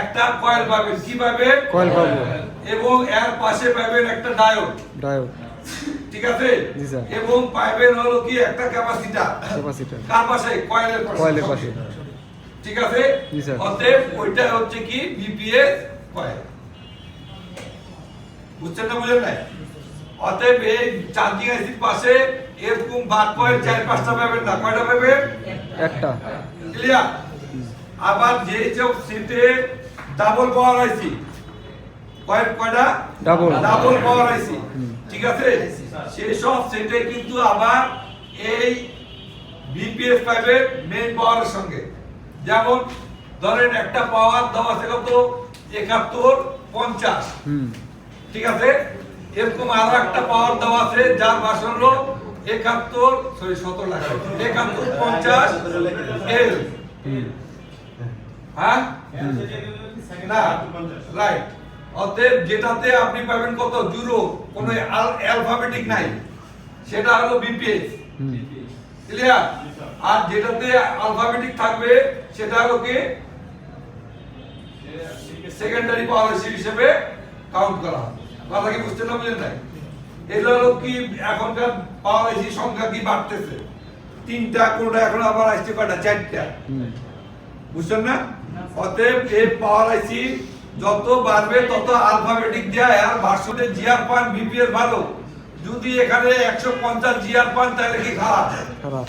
একটা কয়েল পাবেন, কি পাবেন? কয়েল পাবো। এবং এর পাশে পাবেন একটা ডায়োড। ডায়োড। ঠিক আছে? জি স্যার। এবং পাবেন হলো কি একটা ক্যাপাসিটর। ক্যাপাসিটর। কার পাশে? কয়েলের পাশে। কয়েলের পাশে। ঠিক আছে? জি স্যার। অতএব ওইটা হচ্ছে কি বিপিএস কয়েল। বুঝছেন না বুঝেন নাই? অতএব এই চার্জিং আইসির পাশে এরকম বাদ কয়েল 4-5টা পাবেন না, কয়টা পাবেন? একটা। ক্লিয়ার? আবার যে সব সেটে ডাবল পাওয়ার আইসি, কয়টা? ডাবল পাওয়ার আইসি। ঠিক আছে? সেই সব সেটে কিন্তু আবার এই বিপিএস পাবেন মেইন পাওয়ারের সঙ্গে। যেমন ধরেন একটা পাওয়ার দেওয়া আছে কত? 71-50। ঠিক আছে? এরকম আরো একটা পাওয়ার দেওয়া আছে যার ভাষা হলো 71 লাগে 71-50 এল। হ্যাঁ না রাইট। অতএব যেটাতে আপনি পাবেন কত? জিরো, কোনো অ্যালফাবেটিক নাই, সেটা হলো বিপিএস। ক্লিয়ার? আর যেটাতে অ্যালফাবেটিক থাকবে সেটা হলো কি সেকেন্ডারি পাওয়ার হিসেবে কাউন্ট করা হবে। কথা কি বুঝতে না বুঝেন নাই? এগুলো হলো কি এখনকার পাওয়ার আইসি সংখ্যা কি বাড়তেছে, 3টা, কোনটা এখন আবার আসছে কয়টা? 4টা। বুঝছেন না? অতএব এই পাওয়ার আইসি যত বাড়বে তত অ্যালফাবেটিক দেয় আর ভার্সনে জিআর পান বিপিএস ভালো। যদি এখানে 150 জিআর পান তাহলে কি খারাপ? খারাপ।